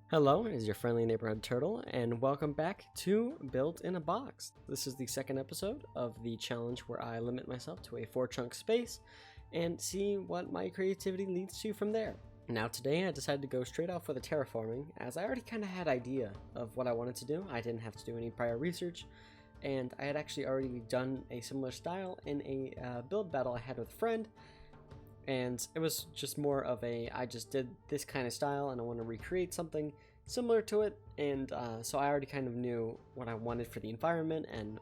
Hello, it is your friendly neighborhood turtle, and welcome back to Built in a Box. This is the second episode of the challenge where I limit myself to a 4-chunk space and see what my creativity leads to from there. Now today I decided to go straight off for the terraforming, as I already kind of had an idea of what I wanted to do. I didn't have to do any prior research, and I had actually already done a similar style in a build battle I had with a friend. And it was just more of I just did this kind of style and I want to recreate something similar to it. And so I already kind of knew what I wanted for the environment and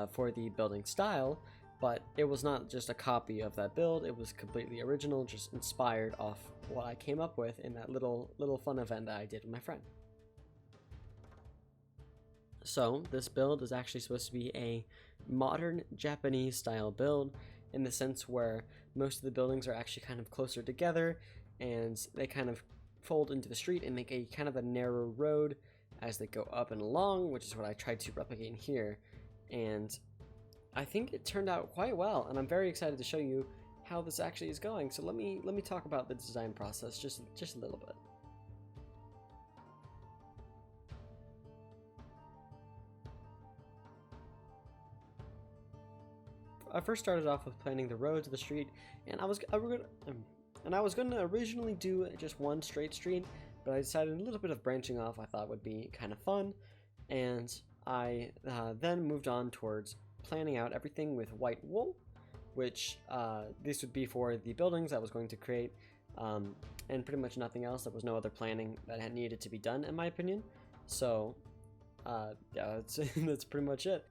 for the building style, but it was not just a copy of that build. It was completely original, just inspired off what I came up with in that little fun event that I did with my friend. So this build is actually supposed to be a modern Japanese style build, in the sense where most of the buildings are actually kind of closer together and they kind of fold into the street and make a kind of a narrow road as they go up and along, which is what I tried to replicate in here. And I think it turned out quite well, and I'm very excited to show you how this actually is going. So let me talk about the design process just a little bit. I first started off with planning the road to the street, and I was going to originally do just one straight street, but I decided a little bit of branching off I thought would be kind of fun, and I then moved on towards planning out everything with white wool, which this would be for the buildings I was going to create, and pretty much nothing else. There was no other planning that had needed to be done, in my opinion. So yeah, that's pretty much it.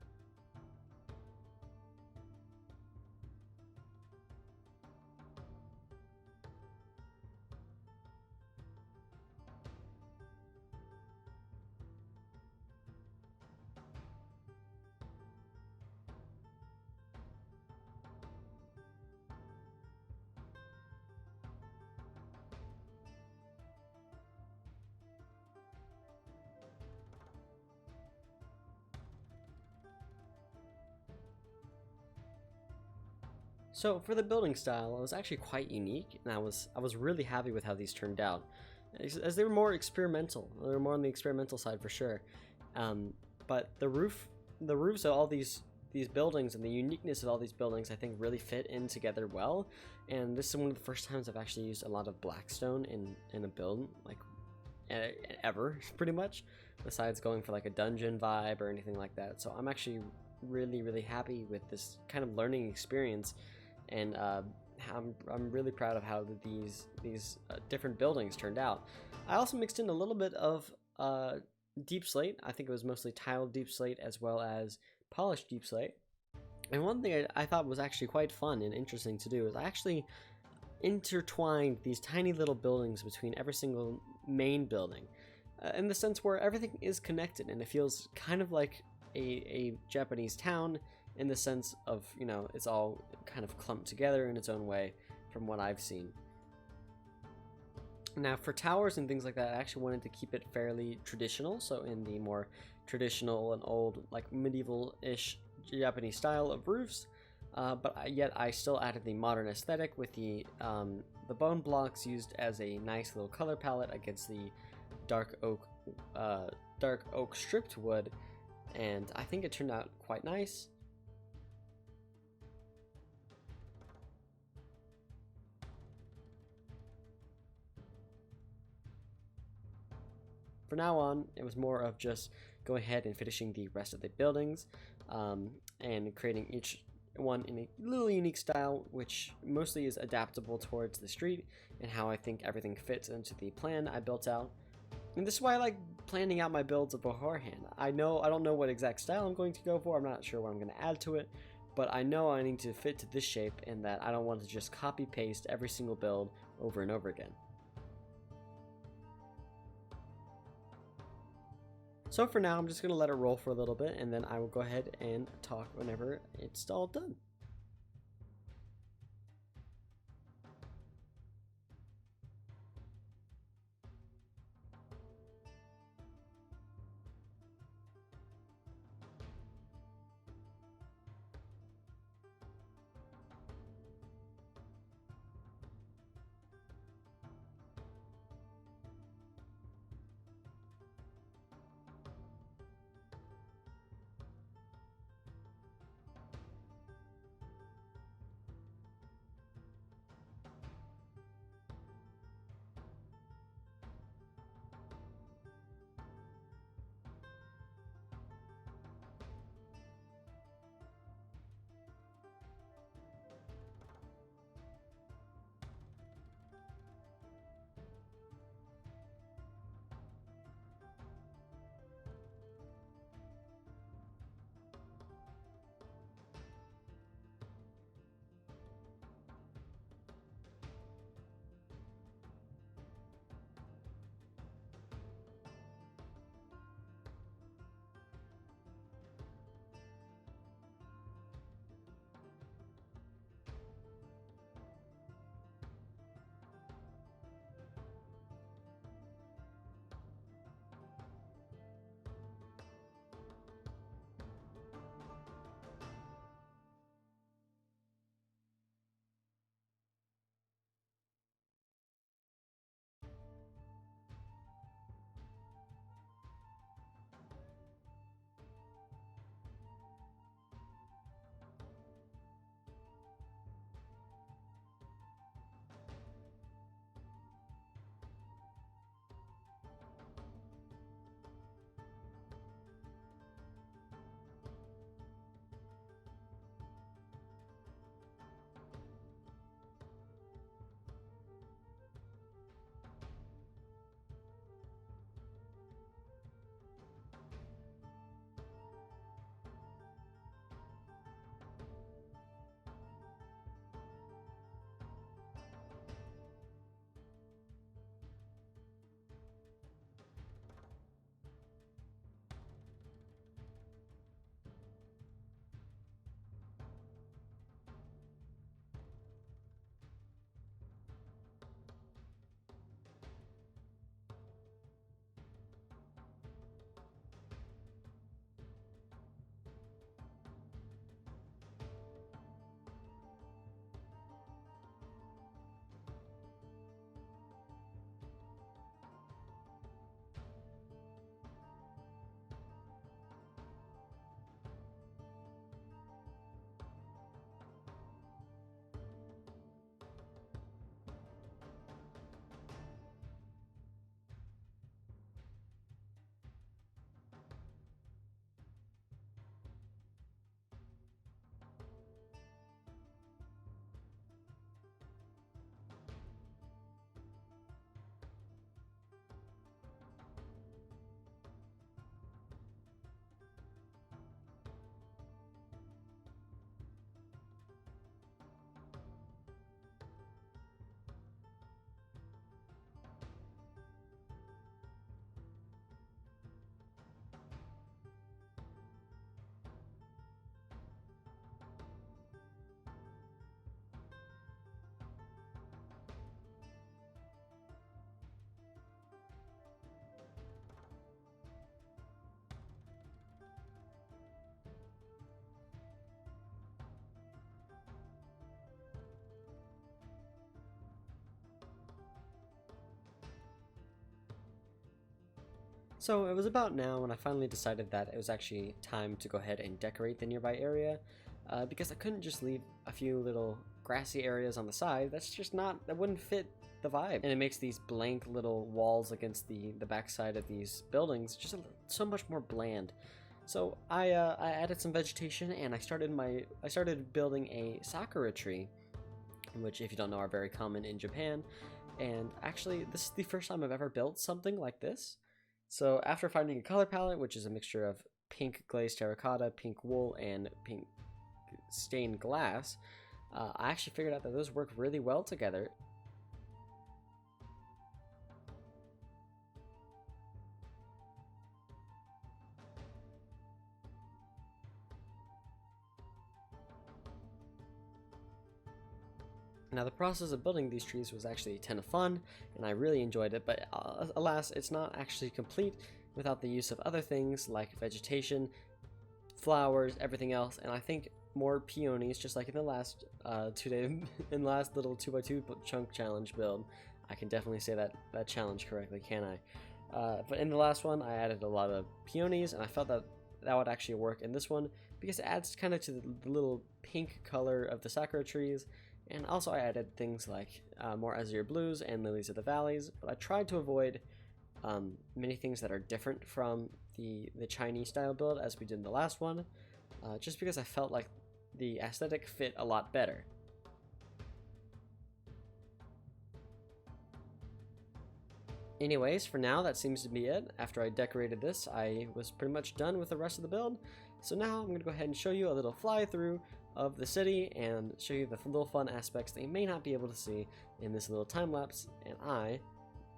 So for the building style, it was actually quite unique, and I was really happy with how these turned out, as they were more experimental. They were more on the experimental side for sure. But the roofs of all these buildings and the uniqueness of all these buildings, I think, really fit in together well. And this is one of the first times I've actually used a lot of blackstone in a build, like ever, pretty much, besides going for like a dungeon vibe or anything like that. So I'm actually really happy with this kind of learning experience. And I'm really proud of how these different buildings turned out. I also mixed in a little bit of deep slate. I think it was mostly tiled deep slate as well as polished deep slate. And one thing I thought was actually quite fun and interesting to do is I actually intertwined these tiny little buildings between every single main building, in the sense where everything is connected and it feels kind of like a Japanese town, in the sense of, you know, it's all kind of clumped together in its own way from what I've seen. Now for towers and things like that, I actually wanted to keep it fairly traditional, so in the more traditional and old, like medieval-ish Japanese style of roofs, but yet I still added the modern aesthetic with the bone blocks used as a nice little color palette against the dark oak stripped wood, and I think it turned out quite nice. For now on, it was more of just going ahead and finishing the rest of the buildings, and creating each one in a little unique style, which mostly is adaptable towards the street and how I think everything fits into the plan I built out. And this is why I like planning out my builds beforehand. I don't know what exact style I'm going to go for. I'm not sure what I'm going to add to it, but I know I need to fit to this shape, and that I don't want to just copy paste every single build over and over again. So for now, I'm just going to let it roll for a little bit, and then I will go ahead and talk whenever it's all done. So it was about now when I finally decided that it was actually time to go ahead and decorate the nearby area, because I couldn't just leave a few little grassy areas on the side. That wouldn't fit the vibe. And it makes these blank little walls against the backside of these buildings just so much more bland. So I added some vegetation, and I started building a sakura tree, which, if you don't know, are very common in Japan. And actually, this is the first time I've ever built something like this. So after finding a color palette, which is a mixture of pink glazed terracotta, pink wool, and pink stained glass, I actually figured out that those work really well together. Now, the process of building these trees was actually a ton of fun, and I really enjoyed it, but alas, it's not actually complete without the use of other things like vegetation, flowers, everything else, and I think more peonies, just like in the last in the last little 2x2 chunk challenge build. I can definitely say that challenge correctly, can I? But in the last one, I added a lot of peonies, and I felt that would actually work in this one, because it adds kind of to the little pink color of the sakura trees. And also I added things like more azure blues and lilies of the valleys, but I tried to avoid many things that are different from the Chinese style build as we did in the last one, just because I felt like the aesthetic fit a lot better. Anyways, for now that seems to be it. After I decorated this, I was pretty much done with the rest of the build. So now I'm going to go ahead and show you a little fly through of the city and show you the little fun aspects that you may not be able to see in this little time lapse.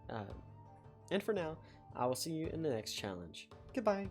And for now, I will see you in the next challenge. Goodbye.